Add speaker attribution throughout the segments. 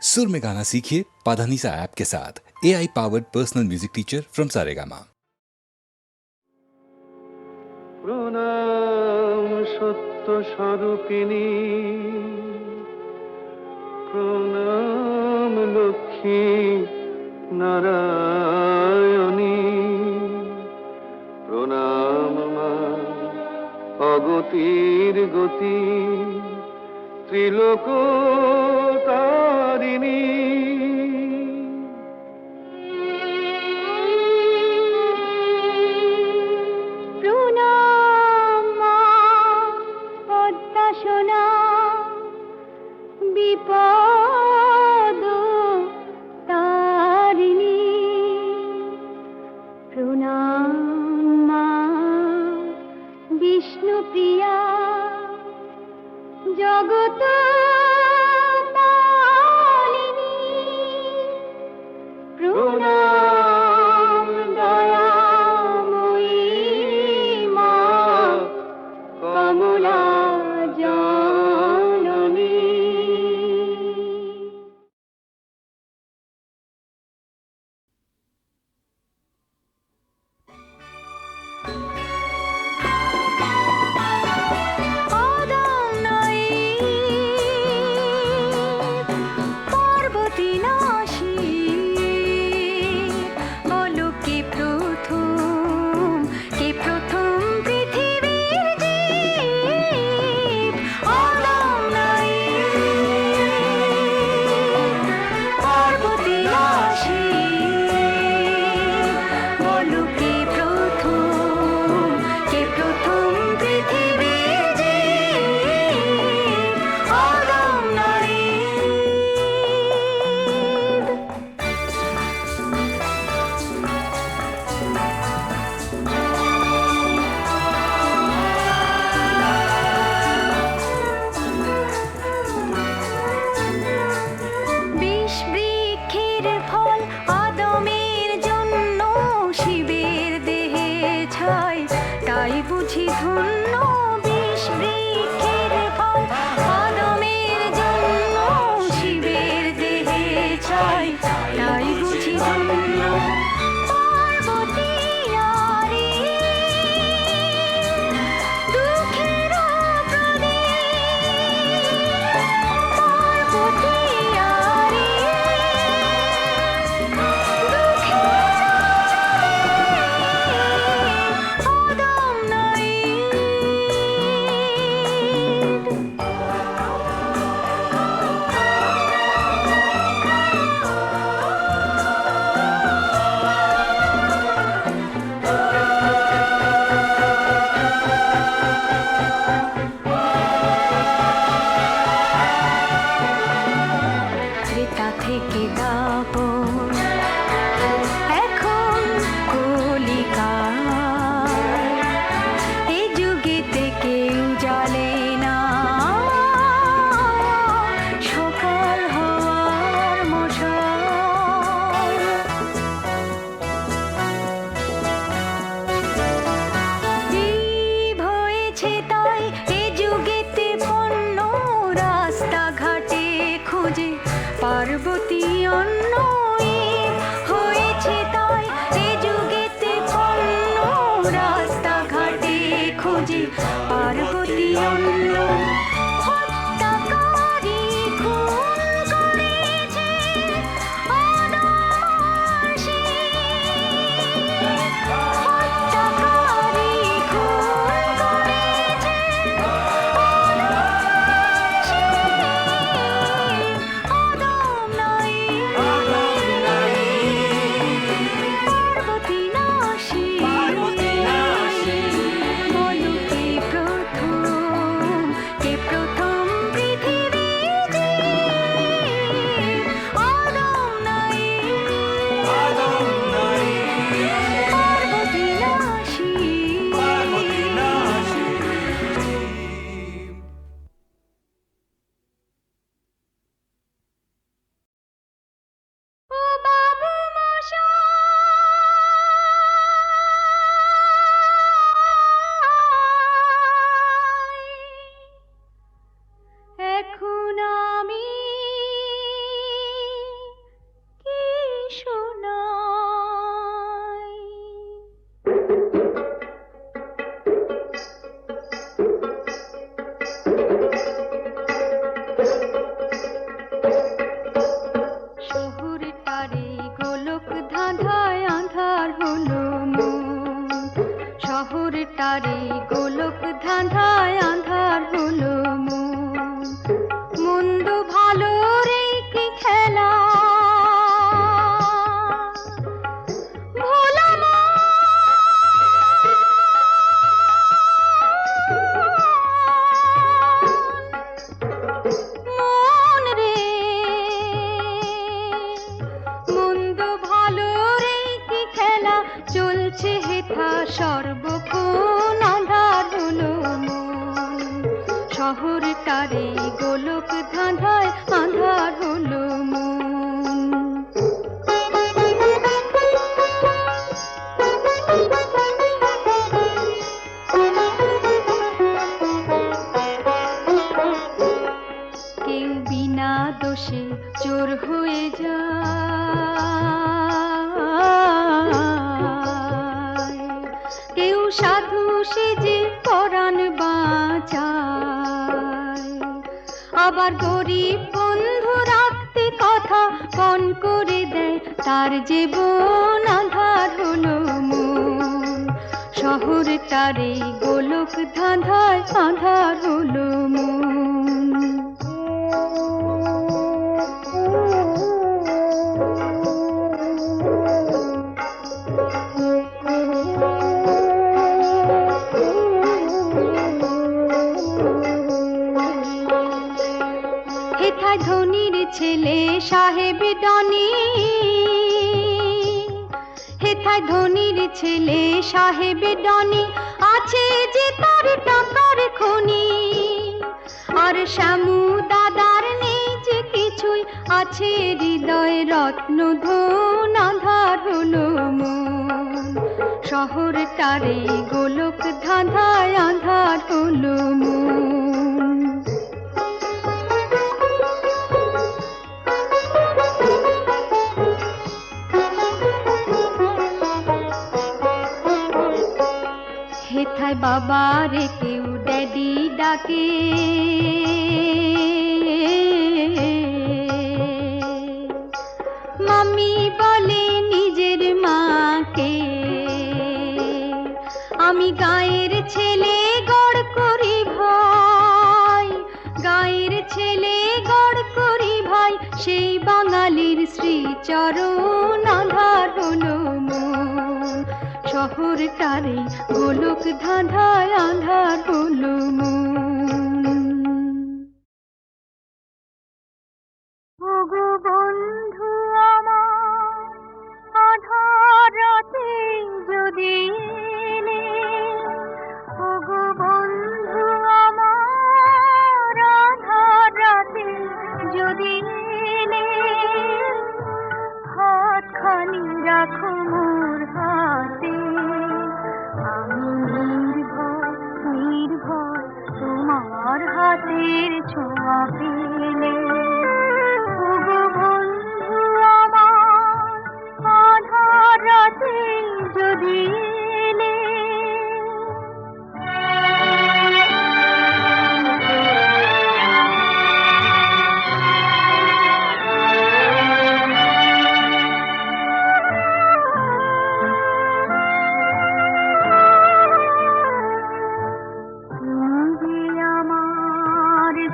Speaker 1: सुर में गाना सीखिए पाधानीसा ऐप के साथ। AI powered personal music teacher from Saregama.
Speaker 2: প্রণাম সত্য স্বরূপিণী, প্রণাম লক্ষ্মী নারায়ণী, প্রণাম মা অগতির গতি ত্রিলোক তারিণী।
Speaker 3: বিপদ তারিণী, প্রণাম মা বিষ্ণুপ্রিয়া, জগত পালিনী, প্রণাম দয়াময়ী মা কমলা জননী।
Speaker 4: পার্বতী অন্য হয়েছে তাই এ যুগেতে পণ্য, রাস্তাঘাটে খোঁজে পার্বতী অন্য। হত্যাকারী খুন করেছে অনায়াসে, হত্যাকারী খুন করেছে অনায়াসে। শহরটারে গোলক ধাঁধায় আঁধার হলো মন, শহরটারে গোলক ধাঁধায় আঁধার হলো মন, মন্দ ভালো রে কি খেলা ভোলা মন রে, মন্দ ভালো রে কি খেলা চলছে হেথা সর্বক্ষণ আঁধার হলো মন, শহরটারে গোলক ধাঁধায় আঁধার হলো মন। কেউ বিনা দোষে চোর হয়ে যায়, কেউ সাধু সেজে পরাণ বাঁচায়, আবার গরিব বন্ধু রাখতে কথা পণ করে দেয়, তার জীবন আঁধার হলো মন, শহরটারে গোলক ধাঁধায় আঁধার হলো মন। হেথায় ধনির ছেলে সাহেব ডনি, হেথায় ধনির ছেলে সাহেব ডনি, আছে যে তার টাকার খনি, আর শ্যামু দাদার নেই যে কিছুই, আছে হৃদয় রত্ন ধন আঁধার হলো মন, শহরটারে গোলক ধাঁধায় আঁধার হলো মন। হেথায় বাবারে কেউ ড্যাডি ডাকে, মাম্মি বলে নিজের মাকে, আমি গায়ের ছেলে গড় করি ভাই, গায়ের ছেলে গড় করি ভাই, সেই বাঙালির শ্রীচরণ আঁধার হলো মন, শহরটারে গোলক ধাঁধায় আঁধার হলো মন। ওগো বন্ধু আমার আধার রাতে যদি এলে, ওগো বন্ধু আমার আধার রাতে যদি এলে, হাতখানি রাখো মোর হাতে, আমি নির্ভয় নির্ভয় তোমার হাতের ছোঁয়া পেলে, ওগো বন্ধু আমার আধার রাতে যদি এলে।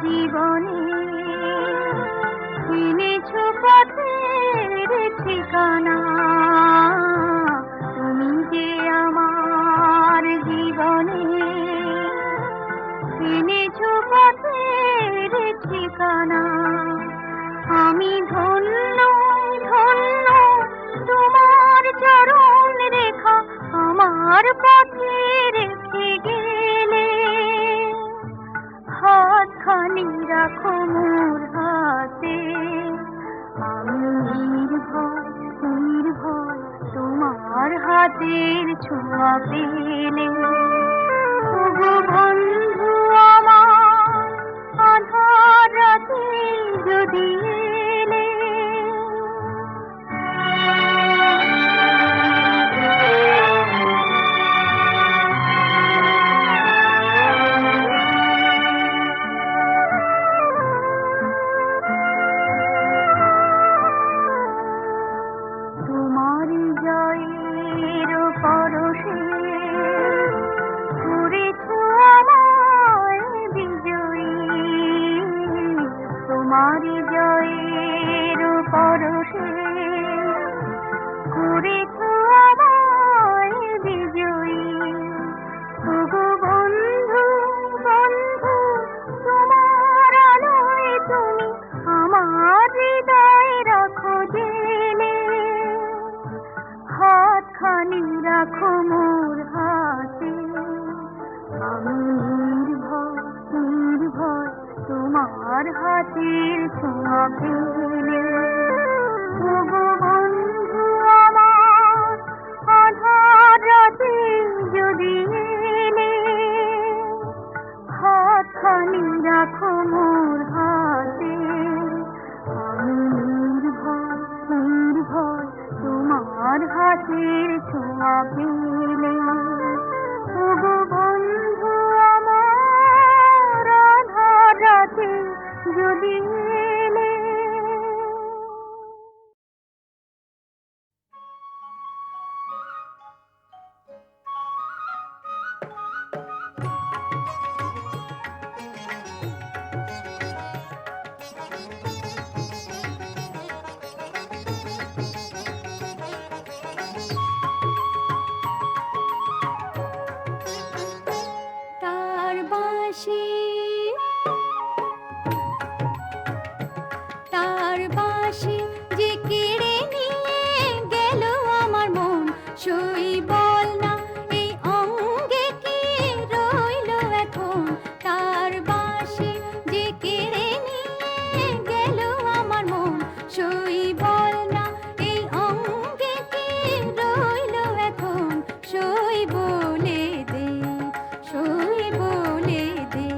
Speaker 4: জীবনে কিনেছো পথের ঠিকানা, তুমি যে আমার জীবনে কিনেছো পথের ঠিকানা, আমি ধন্য ধন্য তোমার চরণ রেখা আমার পথে রেখে গেলে, হাতখানি রাখো মোর হাতে, আমি নির্ভয় নির্ভয় তোমার হাতের ছোঁয়া পেলে, ওগো বন্ধু আমার আধার রাতে যদি এলে। একটুখানি রাখো মোর হাতে, আমি নির্ভয় নির্ভয় তোমার হাতের ছোঁয়া পেলে। ওগো বন্ধু আমার, আধার রাতে যদি এলে, হাতখানি রাখো মোর হাতে, আমি নির্ভয় নির্ভয় তোমার হাতের ছোঁয়া পেলে। ওগো বন্ধু আমার, আধার রাতে যদি এলে।
Speaker 3: তার বাঁশি যে কেড়ে নিয়ে গেল আমার মন, সই বল না এই অঙ্গে কি রইল এখন। তার বাঁশি যে কেড়ে নিয়ে গেল আমার মন, সই বল না এই অঙ্গে কি রইল এখন। সই বলে দে, সই বলে দে,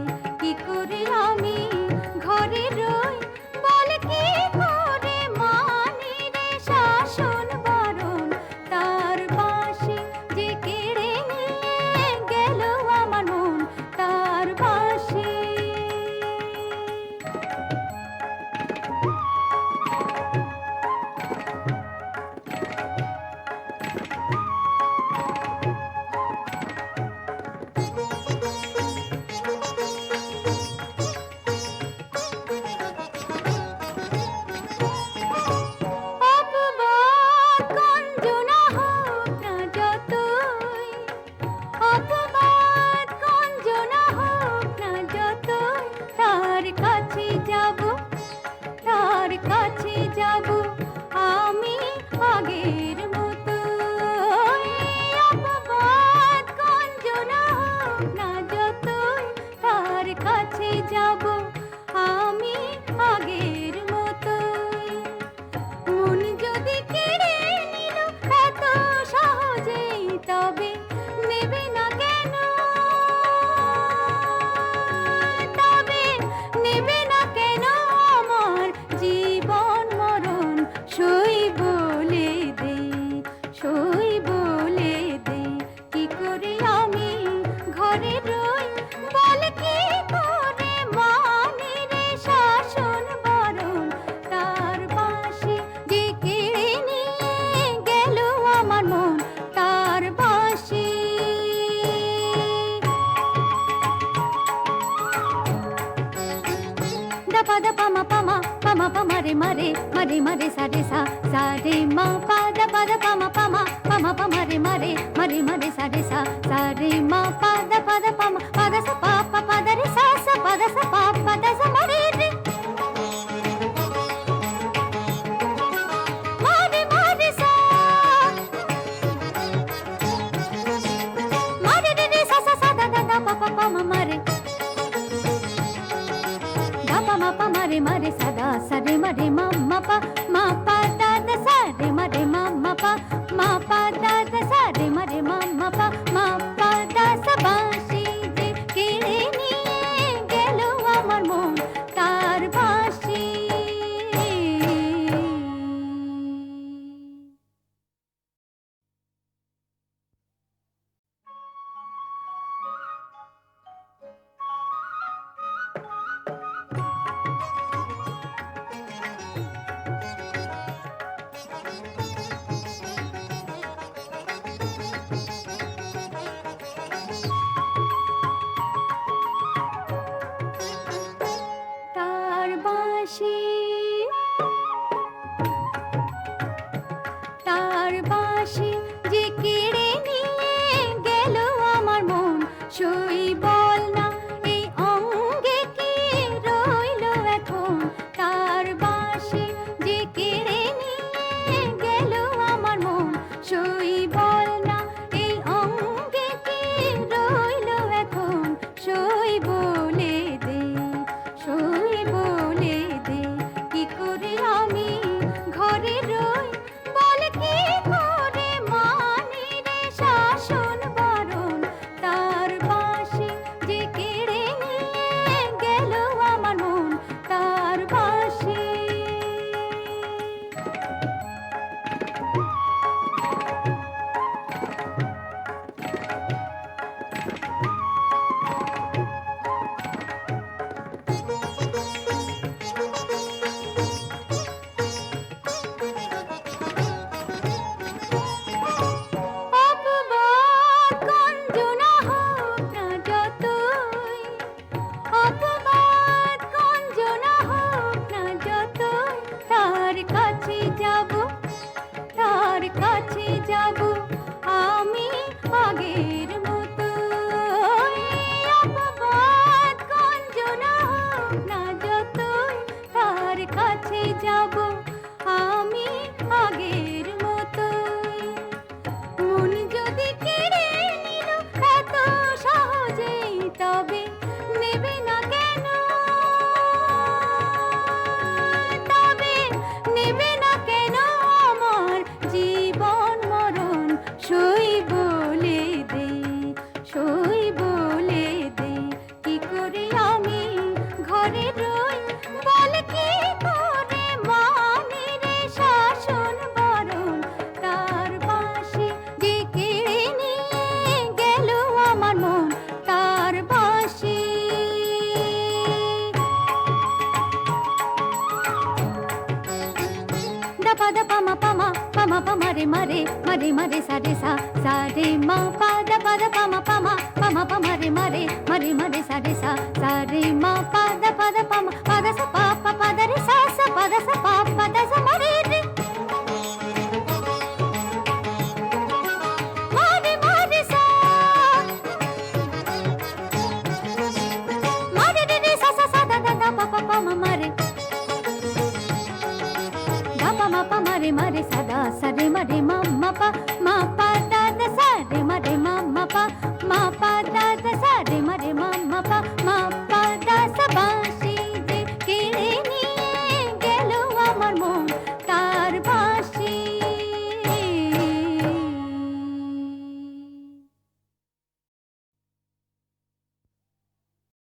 Speaker 3: কি করে আমি ঘরে রই, বল কি করে মানি রে শাসন বারণ। তার বাঁশি যে কেড়ে নিয়ে গেল আমার মন, তার বাঁশি। অপবাদ গঞ্জনা হোক না যতই, অপবাদ গঞ্জনা হোক না যতই, তার কাছে যাব, তার কাছে যাব আমি আগের মতোই। অপবাদ গঞ্জনা হোক না যতই, তার কাছে যাব আমি আগের মতোই। মন যদি কেড়ে নিল এত সহজেই, তবে নেবে না কেন, তবে নেবে না কেন আমার জীবন মরণ। সই বলে দে, সই বলে দে, কি করে আমি ঘরে রই, বল কি করে মানি রে শাসন বারণ। তার বাঁশি যে কেড়ে নিয়ে গেল আমার মন, তার বাঁশি। দপা দপা মা পামা, পামা পামা রে মারে, মারে মারে সারে সা, সারে মা পা দপা দপা মা পামা, পামা পামা রে মারে, মারে মারে সারে সা, সারে মা পা দপা দপা মা, পাদা সা পা পা পাদা রে সা সা, পাদা সা পা পাদা সা মারে রে। মারে মারে সা, মারে রে রে সা সা সা দা দা দা পা পা পা মা মারে, দা পা মা পা মারে মারে সা দা সা রে মারে মা মা পা, মা পা দা দা সা রে মারে মা মা পা, মা পা দা দা সা রে মারে মা মা পা, মা পা দা সা। বাঁশি যে কেড়ে নিয়ে গেল আমার যাব, তার কাছে যাব আমি আগের মতো। অপবাদ গঞ্জনা হোক না যতই, তার কাছে যাব আমি আগের মতোই। মন যদি কেড়ে নিল এত সহজেই, তবে নেবে না কেন, তবে নেবে না কেন আমার জীবন মরণ। সই বলে দে, সই বলে দে, কি করে আমি ঘরে রই, বল কি করে মানে রে শাসন বরণ। তার বাঁশি যে কেড়ে নিয়ে গেল আমার মন, তার বাঁশি। দপা দপা মা পামা, পামা পামা রে মারে, মারে মারে সারে সা, সারে মা পা দপা দপা মা পামা, পামা পামা রে মারে, মারে মারে সারে সা, সারে মা পা দপা দপা মা, পা দা সা পা পা পা দা রে সা সা পা দা সা পা পা দা সা মারে